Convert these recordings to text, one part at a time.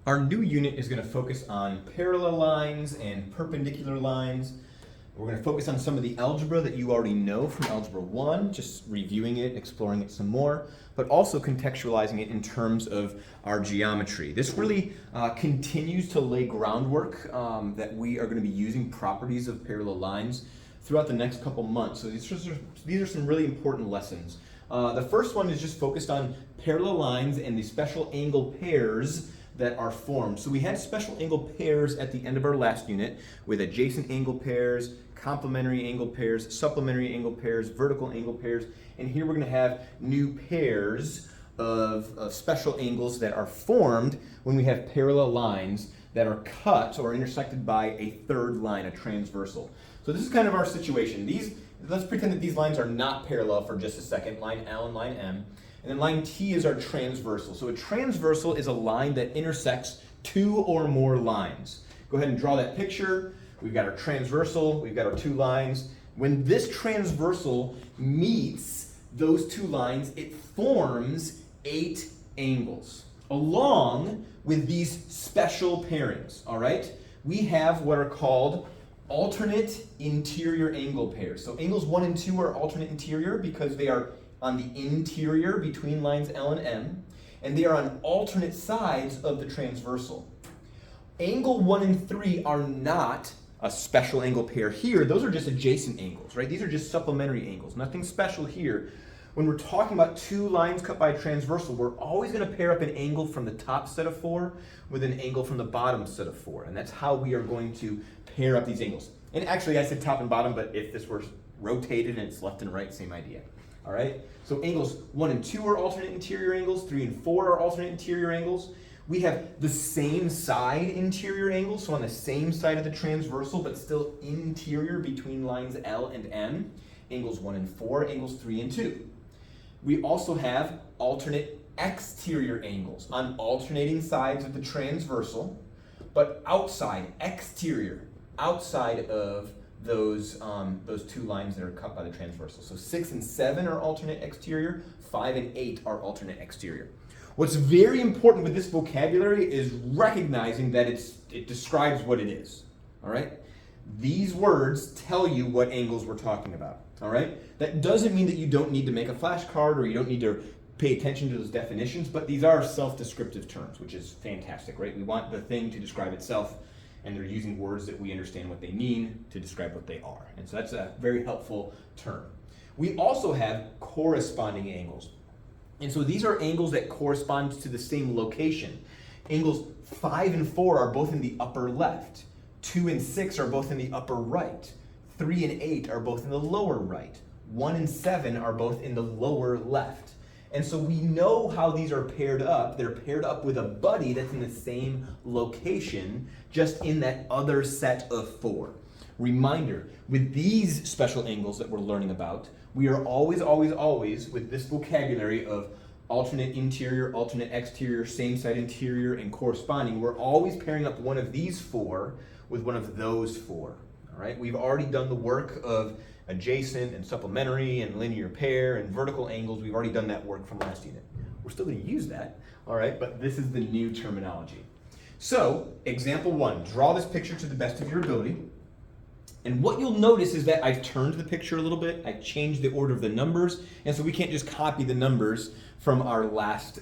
Our new unit is going to focus on parallel lines and perpendicular lines. We're going to focus on some of the algebra that you already know from Algebra 1, just reviewing it, exploring it some more, but also contextualizing it in terms of our geometry. This really continues to lay groundwork that we are going to be using properties of parallel lines throughout the next couple months. So these are some really important lessons. The first one is just focused on parallel lines and the special angle pairs that are formed. So we had special angle pairs at the end of our last unit with adjacent angle pairs, complementary angle pairs, supplementary angle pairs, vertical angle pairs, and here we're going to have new pairs of special angles that are formed when we have parallel lines that are cut or intersected by a third line, a transversal. So this is kind of our situation. Let's pretend that these lines are not parallel for just a second, line L and line M. And then line T is our transversal. So a transversal is a line that intersects two or more lines. Go ahead and draw that picture. We've got our transversal, we've got our two lines. When this transversal meets those two lines, it forms 8 angles, along with these special pairings, all right? We have what are called alternate interior angle pairs. So angles 1 and 2 are alternate interior because they are on the interior between lines L and M, and they are on alternate sides of the transversal. Angle 1 and 3 are not a special angle pair here. Those are just adjacent angles, right? These are just supplementary angles, nothing special here. When we're talking about two lines cut by a transversal, we're always going to pair up an angle from the top set of 4 with an angle from the bottom set of 4, and that's how we are going to pair up these angles. And actually, I said top and bottom, but if this were rotated and it's left and right, same idea. All right, so angles 1 and 2 are alternate interior angles, 3 and 4 are alternate interior angles. We have the same side interior angles, so on the same side of the transversal, but still interior between lines L and M, angles 1 and 4, angles 3 and 2. We also have alternate exterior angles on alternating sides of the transversal, but outside, exterior, outside of those two lines that are cut by the transversal. So 6 and 7 are alternate exterior, 5 and 8 are alternate exterior. What's very important with this vocabulary is recognizing that it describes what it is, all right? These words tell you what angles we're talking about, all right? That doesn't mean that you don't need to make a flashcard or you don't need to pay attention to those definitions, but these are self-descriptive terms, which is fantastic, right? We want the thing to describe itself, and they're using words that we understand what they mean to describe what they are. And so that's a very helpful term. We also have corresponding angles. And so these are angles that correspond to the same location. Angles 5 and 4 are both in the upper left. 2 and 6 are both in the upper right. 3 and 8 are both in the lower right. 1 and 7 are both in the lower left. And so we know how these are paired up. They're paired up with a buddy that's in the same location, just in that other set of 4. Reminder, with these special angles that we're learning about, we are always, with this vocabulary of alternate interior, alternate exterior, same side interior, and corresponding, we're always pairing up one of these 4 with one of those 4. All right? We've already done the work of adjacent and supplementary and linear pair and vertical angles. We've already done that work from last unit. We're still going to use that, all right? But this is the new terminology. So, example 1, draw this picture to the best of your ability. And what you'll notice is that I've turned the picture a little bit. I changed the order of the numbers, and so we can't just copy the numbers from our last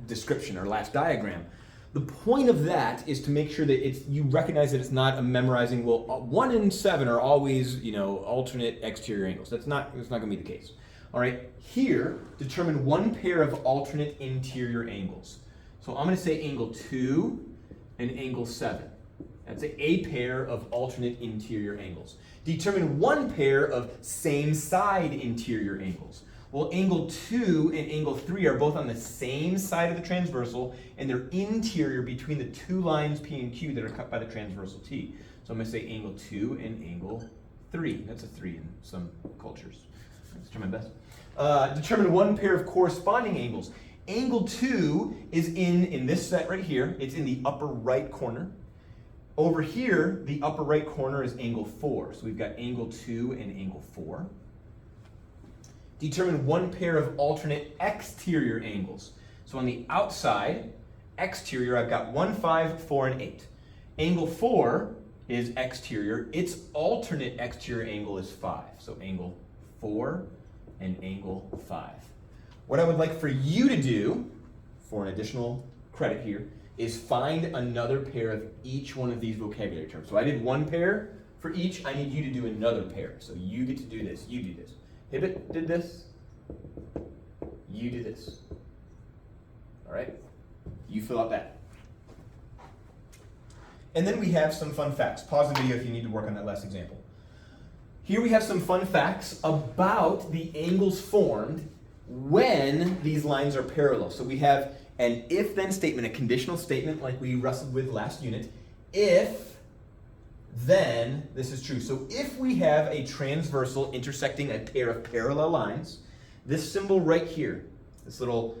description, our last diagram. The point of that is to make sure that you recognize that it's not a memorizing, well, 1 and 7 are always, alternate exterior angles. That's not going to be the case. All right, here, determine one pair of alternate interior angles. So I'm going to say angle 2 and angle 7. That's a pair of alternate interior angles. Determine one pair of same side interior angles. Well, angle 2 and angle 3 are both on the same side of the transversal, and they're interior between the two lines P and Q that are cut by the transversal T. So I'm going to say angle 2 and angle 3. That's a 3 in some cultures. Let's try my best. Determine one pair of corresponding angles. Angle 2 is in this set right here. It's in the upper right corner. Over here, the upper right corner is angle 4. So we've got angle 2 and angle 4. Determine one pair of alternate exterior angles. So on the outside, exterior, I've got 1, 5, 4, and 8. Angle 4 is exterior. Its alternate exterior angle is 5. So angle 4 and angle 5. What I would like for you to do, for an additional credit here, is find another pair of each one of these vocabulary terms. So I did one pair for each. I need you to do another pair. So you get to do this. You do this. Hibbett did this. You do this. All right? You fill out that. And then we have some fun facts. Pause the video if you need to work on that last example. Here we have some fun facts about the angles formed when these lines are parallel. So we have an if-then statement, a conditional statement like we wrestled with last unit. If, then this is true. So if we have a transversal intersecting a pair of parallel lines, this symbol right here, this little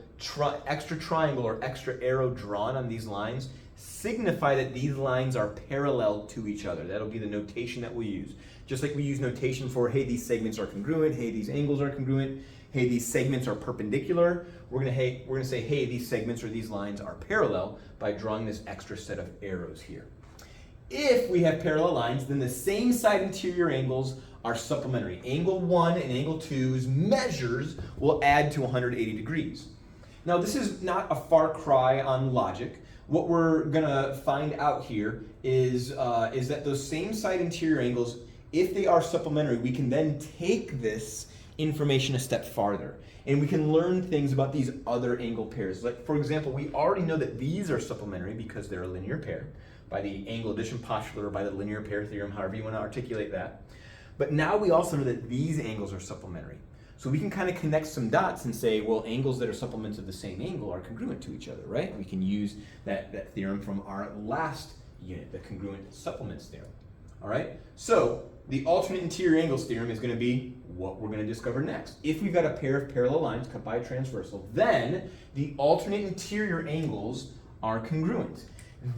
extra triangle or extra arrow drawn on these lines, signify that these lines are parallel to each other. That'll be the notation that we'll use. Just like we use notation for, hey, these segments are congruent, hey, these angles are congruent, hey, these segments are perpendicular. We're gonna say, hey, these segments or these lines are parallel by drawing this extra set of arrows here. If we have parallel lines, then the same side interior angles are supplementary. Angle 1 and angle 2's measures will add to 180 degrees. Now, this is not a far cry on logic. What we're gonna find out here is that those same side interior angles, if they are supplementary, we can then take this information a step farther. And we can learn things about these other angle pairs. Like, for example, we already know that these are supplementary because they're a linear pair by the angle addition postulate or by the linear pair theorem, however you want to articulate that. But now we also know that these angles are supplementary. So we can kind of connect some dots and say, well, angles that are supplements of the same angle are congruent to each other, right? We can use that theorem from our last unit, the congruent supplements theorem. All right? So the alternate interior angles theorem is going to be what we're going to discover next. If we've got a pair of parallel lines cut by a transversal, then the alternate interior angles are congruent.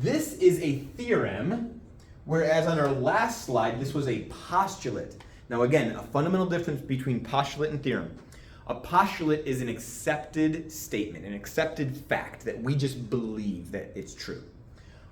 This is a theorem, whereas on our last slide, this was a postulate. Now again, a fundamental difference between postulate and theorem. A postulate is an accepted statement, an accepted fact that we just believe that it's true.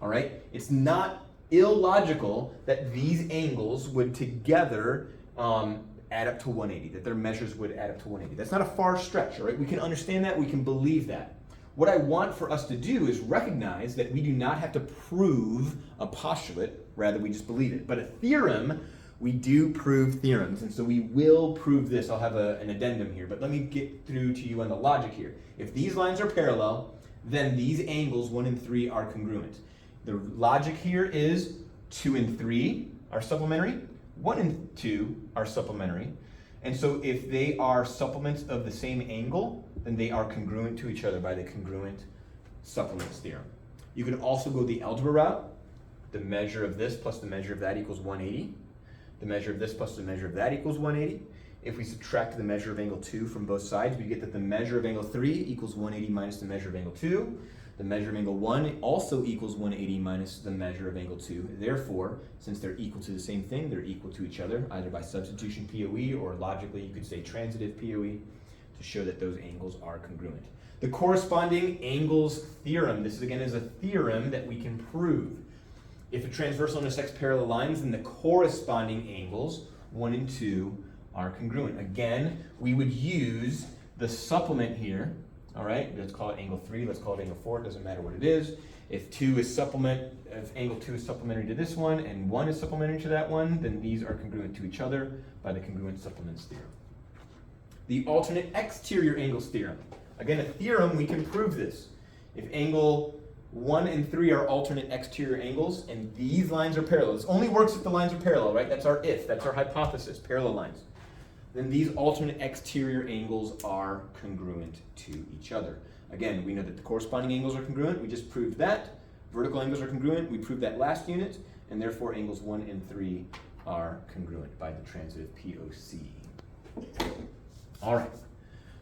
All right? It's not illogical that these angles would together add up to 180, that their measures would add up to 180. That's not a far stretch, all right? We can understand that, we can believe that. What I want for us to do is recognize that we do not have to prove a postulate, rather we just believe it. But a theorem, we do prove theorems, and so we will prove this. I'll have an addendum here, but let me get through to you on the logic here. If these lines are parallel, then these angles 1 and 3 are congruent. The logic here is 2 and 3 are supplementary, 1 and 2 are supplementary, and so if they are supplements of the same angle, then they are congruent to each other by the congruent supplements theorem. You can also go the algebra route. The measure of this plus the measure of that equals 180. The measure of this plus the measure of that equals 180. If we subtract the measure of angle 2 from both sides, we get that the measure of angle 3 equals 180 minus the measure of angle 2. The measure of angle 1 also equals 180 minus the measure of angle 2. Therefore, since they're equal to the same thing, they're equal to each other, either by substitution POE or logically you could say transitive POE to show that those angles are congruent. The corresponding angles theorem, this again is a theorem that we can prove. If a transversal intersects parallel lines, then the corresponding angles, 1 and 2, are congruent. Again, we would use the supplement here, all right? Let's call it angle 3, let's call it angle 4, it doesn't matter what it is. If angle 2 is supplementary to this one and 1 is supplementary to that one, then these are congruent to each other by the congruent supplements theorem. The alternate exterior angles theorem. Again, a theorem, we can prove this. If angle 1 and 3 are alternate exterior angles, and these lines are parallel. This only works if the lines are parallel, right? That's our if, that's our hypothesis, parallel lines. Then these alternate exterior angles are congruent to each other. Again, we know that the corresponding angles are congruent, we just proved that. Vertical angles are congruent, we proved that last unit, and therefore angles 1 and 3 are congruent by the transitive POC. All right,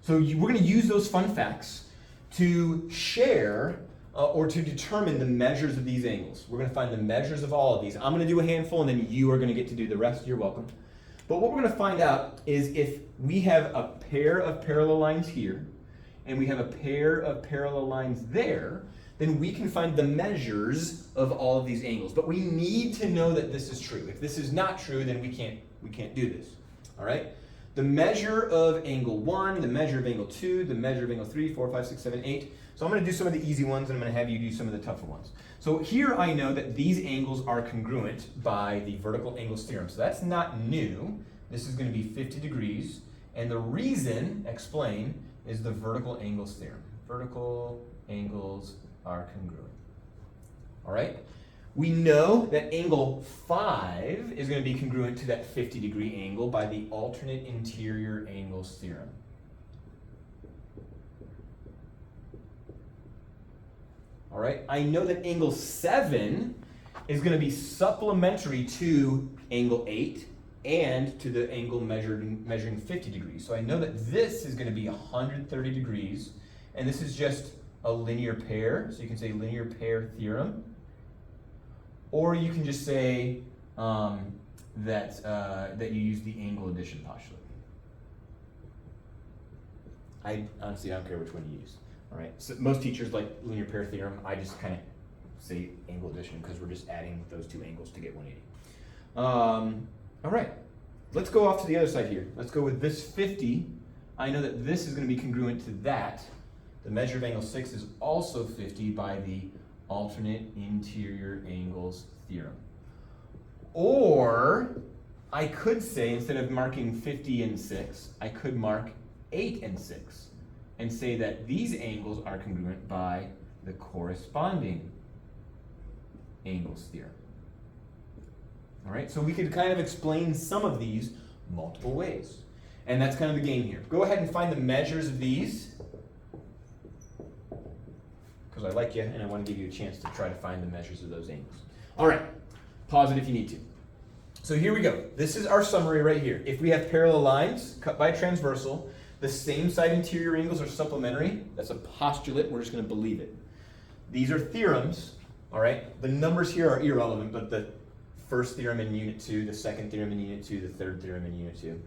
so we're going to use those fun facts to share or to determine the measures of these angles. We're going to find the measures of all of these. I'm going to do a handful and then you are going to get to do the rest. You're welcome. But what we're going to find out is if we have a pair of parallel lines here and we have a pair of parallel lines there, then we can find the measures of all of these angles. But we need to know that this is true. If this is not true, then we can't do this. All right? The measure of angle 1, the measure of angle 2, the measure of angle 3, 4, 5, 6, 7, 8. So I'm going to do some of the easy ones, and I'm going to have you do some of the tougher ones. So here I know that these angles are congruent by the vertical angles theorem. So that's not new. This is going to be 50 degrees. And the reason, explain, is the vertical angles theorem. Vertical angles are congruent. All right? We know that angle 5 is going to be congruent to that 50-degree angle by the alternate interior angles theorem. All right? I know that angle 7 is going to be supplementary to angle 8 and to the angle measuring 50 degrees. So I know that this is going to be 130 degrees, and this is just a linear pair. So you can say linear pair theorem. Or you can just say that you use the angle addition postulate. I honestly don't care which one you use. All right. So most teachers like linear pair theorem. I just kind of say angle addition because we're just adding those two angles to get 180. All right. Let's go off to the other side here. Let's go with this 50. I know that this is going to be congruent to that. The measure of angle 6 is also 50 by the alternate interior angles theorem. Or I could say, instead of marking 50 and 6, I could mark 8 and 6 and say that these angles are congruent by the corresponding angles theorem. All right, so we could kind of explain some of these multiple ways. And that's kind of the game here. Go ahead and find the measures of these, because I like you and I want to give you a chance to try to find the measures of those angles. All right, pause it if you need to. So here we go. This is our summary right here. If we have parallel lines cut by a transversal, the same side interior angles are supplementary. That's a postulate. We're just going to believe it. These are theorems. All right, the numbers here are irrelevant, but the first theorem in Unit 2, the second theorem in Unit 2, the third theorem in Unit 2.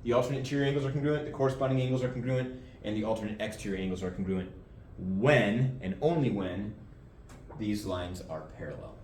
The alternate interior angles are congruent, the corresponding angles are congruent, and the alternate exterior angles are congruent when, and only when, these lines are parallel.